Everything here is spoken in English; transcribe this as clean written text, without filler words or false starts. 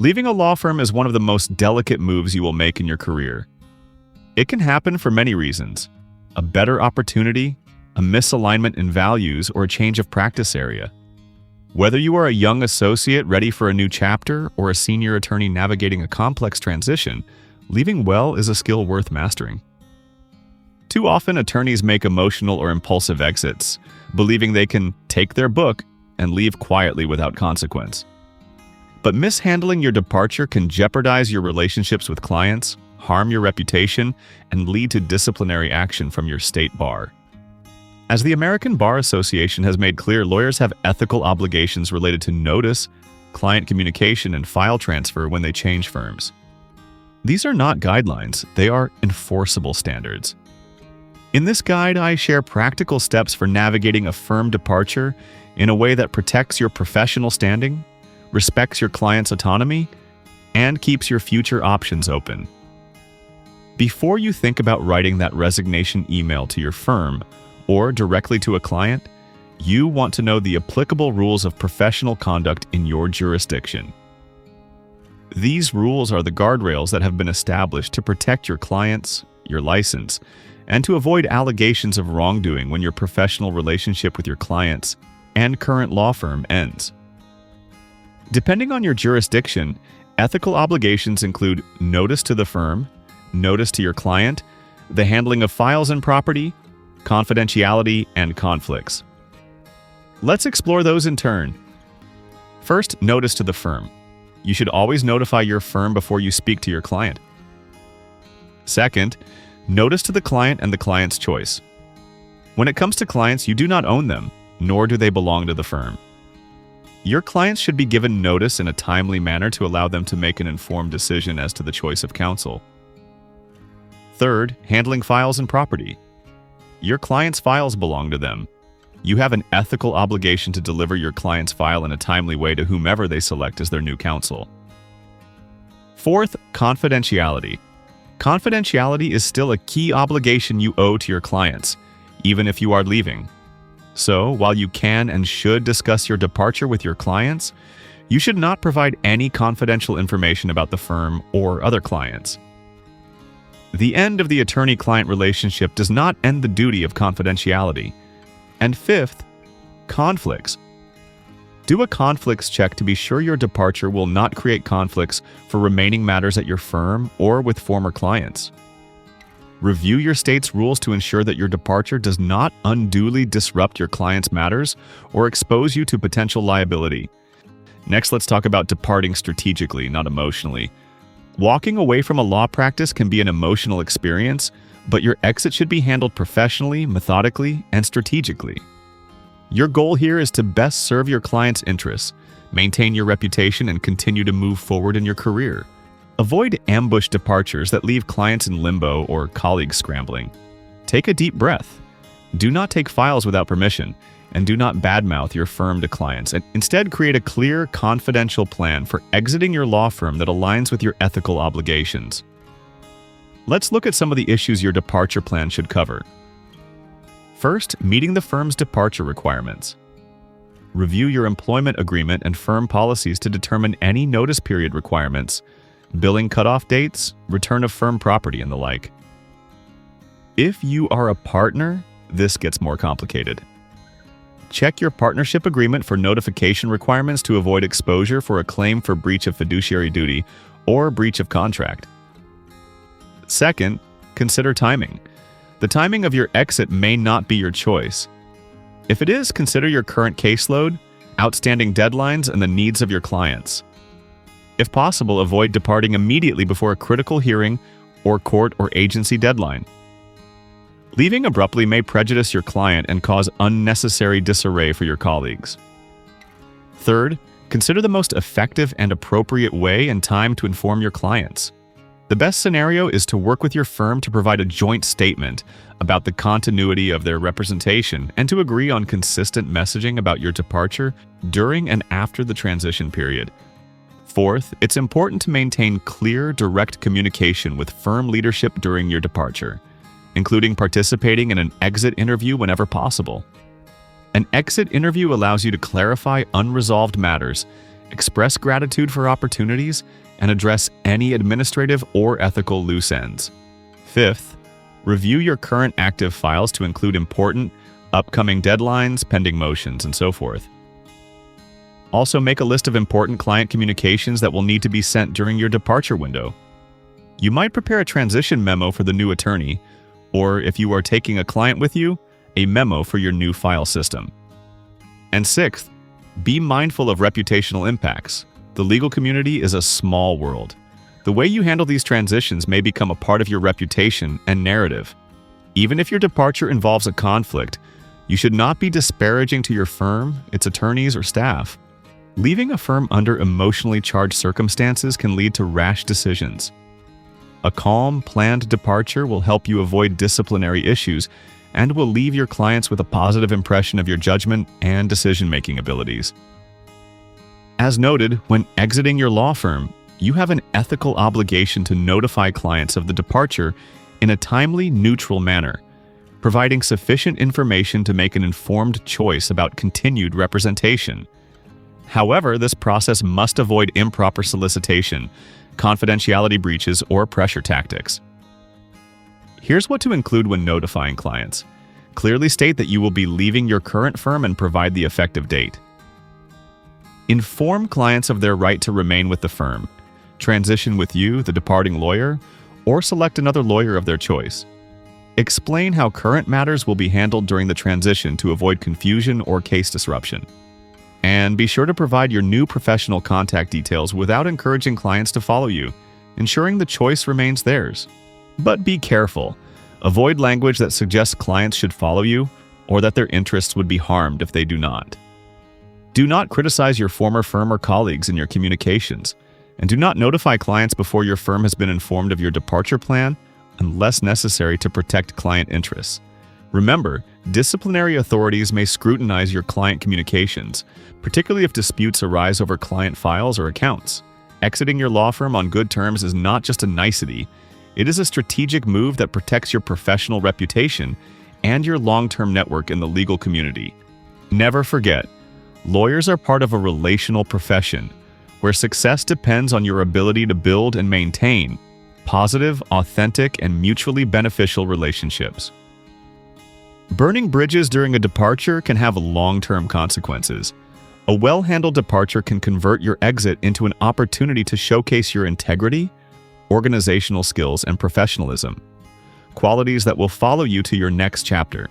Leaving a law firm is one of the most delicate moves you will make in your career. It can happen for many reasons: a better opportunity, a misalignment in values, or a change of practice area. Whether you are a young associate ready for a new chapter or a senior attorney navigating a complex transition, leaving well is a skill worth mastering. Too often, attorneys make emotional or impulsive exits, believing they can take their book and leave quietly without consequence. But mishandling your departure can jeopardize your relationships with clients, harm your reputation, and lead to disciplinary action from your state bar. As the American Bar Association has made clear, lawyers have ethical obligations related to notice, client communication, and file transfer when they change firms. These are not guidelines, they are enforceable standards. In this guide, I share practical steps for navigating a firm departure in a way that protects your professional standing, respects your client's autonomy, and keeps your future options open. Before you think about writing that resignation email to your firm or directly to a client, you want to know the applicable rules of professional conduct in your jurisdiction. These rules are the guardrails that have been established to protect your clients, your license, and to avoid allegations of wrongdoing when your professional relationship with your clients and current law firm ends. Depending on your jurisdiction, ethical obligations include notice to the firm, notice to your client, the handling of files and property, confidentiality, and conflicts. Let's explore those in turn. First, notice to the firm. You should always notify your firm before you speak to your client. Second, notice to the client and the client's choice. When it comes to clients, you do not own them, nor do they belong to the firm. Your clients should be given notice in a timely manner to allow them to make an informed decision as to the choice of counsel. Third, handling files and property. Your client's files belong to them. You have an ethical obligation to deliver your client's file in a timely way to whomever they select as their new counsel. Fourth, confidentiality. Confidentiality is still a key obligation you owe to your clients, even if you are leaving. So, while you can and should discuss your departure with your clients, you should not provide any confidential information about the firm or other clients. The end of the attorney-client relationship does not end the duty of confidentiality. And fifth, conflicts. Do a conflicts check to be sure your departure will not create conflicts for remaining matters at your firm or with former clients. Review your state's rules to ensure that your departure does not unduly disrupt your client's matters or expose you to potential liability. Next, let's talk about departing strategically, not emotionally. Walking away from a law practice can be an emotional experience, but your exit should be handled professionally, methodically, and strategically. Your goal here is to best serve your client's interests, maintain your reputation, and continue to move forward in your career. Avoid ambush departures that leave clients in limbo or colleagues scrambling. Take a deep breath. Do not take files without permission, and do not badmouth your firm to clients, and instead create a clear, confidential plan for exiting your law firm that aligns with your ethical obligations. Let's look at some of the issues your departure plan should cover. First, meeting the firm's departure requirements. Review your employment agreement and firm policies to determine any notice period requirements, billing cutoff dates, return of firm property, and the like. If you are a partner, this gets more complicated. Check your partnership agreement for notification requirements to avoid exposure for a claim for breach of fiduciary duty or breach of contract. Second, consider timing. The timing of your exit may not be your choice. If it is, consider your current caseload, outstanding deadlines, and the needs of your clients. If possible, avoid departing immediately before a critical hearing or court or agency deadline. Leaving abruptly may prejudice your client and cause unnecessary disarray for your colleagues. Third, consider the most effective and appropriate way and time to inform your clients. The best scenario is to work with your firm to provide a joint statement about the continuity of their representation and to agree on consistent messaging about your departure during and after the transition period. Fourth, it's important to maintain clear, direct communication with firm leadership during your departure, including participating in an exit interview whenever possible. An exit interview allows you to clarify unresolved matters express gratitude for opportunities, and address any administrative or ethical loose ends. Fifth, review your current active files to include important, upcoming deadlines, pending motions, and so forth. Also, make a list of important client communications that will need to be sent during your departure window. You might prepare a transition memo for the new attorney, or if you are taking a client with you, a memo for your new file system. And sixth, be mindful of reputational impacts. The legal community is a small world. The way you handle these transitions may become a part of your reputation and narrative. Even if your departure involves a conflict, you should not be disparaging to your firm, its attorneys, or staff. Leaving a firm under emotionally charged circumstances can lead to rash decisions. A calm, planned departure will help you avoid disciplinary issues and will leave your clients with a positive impression of your judgment and decision-making abilities. As noted, when exiting your law firm, you have an ethical obligation to notify clients of the departure in a timely, neutral manner, providing sufficient information to make an informed choice about continued representation. However, this process must avoid improper solicitation, confidentiality breaches, or pressure tactics. Here's what to include when notifying clients. Clearly state that you will be leaving your current firm and provide the effective date. Inform clients of their right to remain with the firm, transition with you, the departing lawyer, or select another lawyer of their choice. Explain how current matters will be handled during the transition to avoid confusion or case disruption. And be sure to provide your new professional contact details without encouraging clients to follow you, ensuring the choice remains theirs. But be careful. Avoid language that suggests clients should follow you or that their interests would be harmed if they do not. Do not criticize your former firm or colleagues in your communications, and do not notify clients before your firm has been informed of your departure plan unless necessary to protect client interests. Remember, disciplinary authorities may scrutinize your client communications, particularly if disputes arise over client files or accounts. Exiting your law firm on good terms is not just a nicety, it is a strategic move that protects your professional reputation and your long-term network in the legal community. Never forget, lawyers are part of a relational profession where success depends on your ability to build and maintain positive, authentic, and mutually beneficial relationships. Burning bridges during a departure can have long-term consequences. A well-handled departure can convert your exit into an opportunity to showcase your integrity, organizational skills, and professionalism, qualities that will follow you to your next chapter.